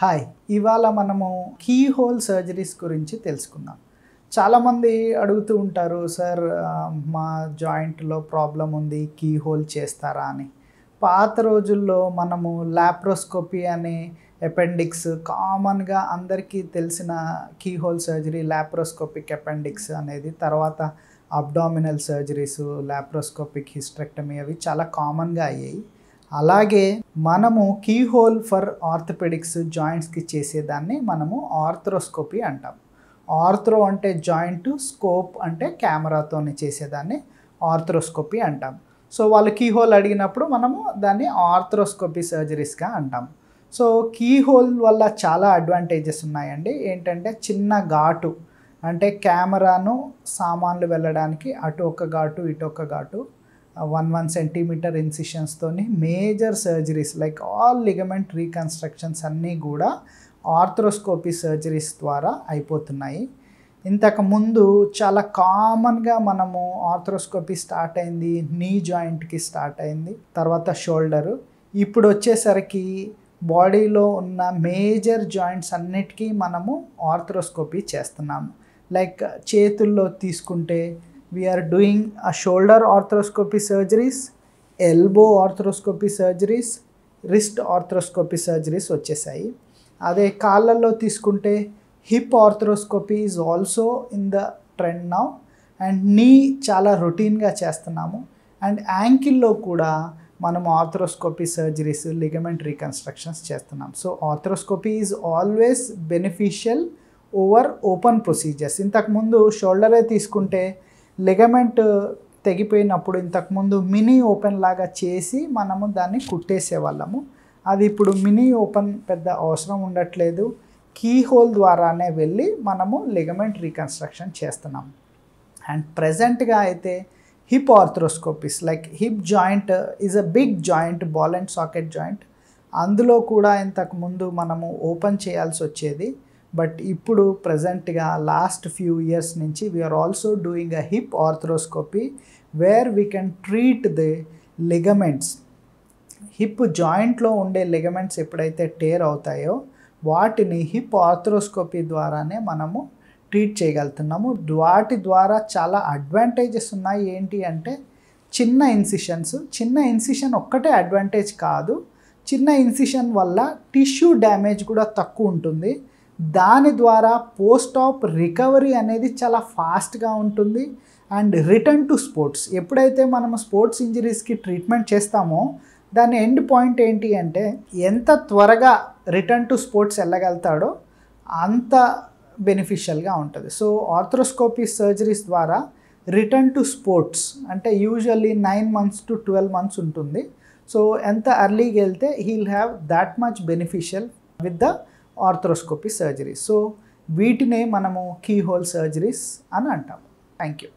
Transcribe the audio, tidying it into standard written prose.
Hi, ఇవాళ మనము key hole surgeries గురించి తెలుసుకుందాం. చాలామంది అడుగుతూ ఉంటారు, సార్ మా జాయింట్లో ప్రాబ్లం ఉంది, కీ హోల్ చేస్తారా అని. పాత రోజుల్లో మనము లాప్రోస్కోపీ అనే అపెండిక్స్ కామన్గా అందరికీ తెలిసిన key hole surgery laparoscopic appendix అనేది, తర్వాత అబ్డామినల్ సర్జరీస్, లాప్రోస్కోపిక్ హిస్టెక్టమీ అవి చాలా కామన్గా అయ్యాయి. అలాగే మనము కీ హోల్ ఫర్ ఆర్థోపెడిక్స్ జాయింట్స్కి చేసేదాన్ని మనము ఆర్థ్రోస్కోపీ అంటాం. ఆర్థ్రో అంటే జాయింట్, స్కోప్ అంటే కెమెరాతోని చేసేదాన్ని ఆర్థ్రోస్కోపీ అంటాం. సో వాళ్ళు కీ హోల్ అడిగినప్పుడు మనము దాన్ని ఆర్థ్రోస్కోపీ సర్జరీస్గా అంటాం. సో కీ హోల్ వల్ల చాలా అడ్వాంటేజెస్ ఉన్నాయండి. ఏంటంటే చిన్న ఘాటు, అంటే కెమెరాను సామాన్లు వెళ్ళడానికి అటు ఒక ఘాటు ఇటు ఒక ఘాటు 1 సెంటీమీటర్ ఇన్సిషన్స్తోని major surgeries like all ligament reconstructions అన్నీ కూడా ఆర్థ్రోస్కోపీ సర్జరీస్ ద్వారా అయిపోతున్నాయి. ఇంతకుముందు చాలా కామన్గా మనము ఆర్థ్రోస్కోపీ స్టార్ట్ అయింది నీ జాయింట్కి స్టార్ట్ అయింది, తర్వాత షోల్డరు. ఇప్పుడు వచ్చేసరికి బాడీలో ఉన్న మేజర్ జాయింట్స్ అన్నిటికీ మనము ఆర్థ్రోస్కోపీ చేస్తున్నాము. లైక్ చేతుల్లో తీసుకుంటే we are doing a shoulder arthroscopy surgeries, elbow arthroscopy surgeries, wrist arthroscopy surgeries వచ్చేసాయి. అదే కాళ్ళల్లో తీసుకుంటే hip arthroscopy is also in the trend now, and నీ చాలా రొటీన్గా చేస్తున్నాము. అండ్ యాంకిల్లో కూడా మనం ఆర్థ్రోస్కోపీ సర్జరీస్, లిగమెంట్ రీకన్స్ట్రక్షన్స్ చేస్తున్నాం. So arthroscopy is always beneficial over open procedures. ఇంతకుముందు షోల్డరే తీసుకుంటే లిగమెంట్ తెగిపోయినప్పుడు ఇంతకుముందు మినీ ఓపెన్ లాగా చేసి మనము దాన్ని కుట్టేసేవాళ్ళము. అది ఇప్పుడు మినీ ఓపెన్ పెద్ద అవసరం ఉండట్లేదు. కీ హోల్ ద్వారానే వెళ్ళి మనము లిగమెంట్ రీకన్స్ట్రక్షన్ చేస్తున్నాం. అండ్ ప్రజెంట్గా అయితే hip arthroscopies, like hip joint is a big joint, ball and socket joint. అందులో కూడా ఇంతకుముందు మనము ఓపెన్ చేయాల్సి వచ్చేది. బట్ ఇప్పుడు ప్రజెంట్గా లాస్ట్ ఫ్యూ ఇయర్స్ నుంచి we are also doing a hip arthroscopy where we can treat the ligaments. Hip జాయింట్లో ఉండే లిగమెంట్స్ ఎప్పుడైతే టేర్ అవుతాయో వాటిని హిప్ ఆర్థ్రోస్కోపీ ద్వారానే మనము ట్రీట్ చేయగలుగుతున్నాము. వాటి ద్వారా చాలా అడ్వాంటేజెస్ ఉన్నాయి. ఏంటి అంటే చిన్న ఇన్సిషన్స్. చిన్న ఇన్సిషన్ ఒక్కటే అడ్వాంటేజ్ కాదు, చిన్న ఇన్సిషన్ వల్ల టిష్యూ డ్యామేజ్ కూడా తక్కువ ఉంటుంది. దాని ద్వారా పోస్ట్ ఆప్ రికవరీ అనేది చాలా ఫాస్ట్గా ఉంటుంది. అండ్ రిటర్న్ టు స్పోర్ట్స్, ఎప్పుడైతే మనము స్పోర్ట్స్ ఇంజరీస్కి ట్రీట్మెంట్ చేస్తామో దాని ఎండ్ పాయింట్ ఏంటి అంటే ఎంత త్వరగా రిటర్న్ టు స్పోర్ట్స్ వెళ్ళగలుగుతాడో అంత బెనిఫిషియల్గా ఉంటుంది. సో ఆర్థ్రోస్కోపీ సర్జరీస్ ద్వారా రిటర్న్ టు స్పోర్ట్స్ అంటే యూజువల్లీ 9 months to 12 months ఉంటుంది. సో ఎంత ఎర్లీగా వెళ్తే he'll have that much beneficial with the arthroscopy surgeries. So వీటినే మనము కీ హోల్ సర్జరీస్ అని అంటాము. Thank you.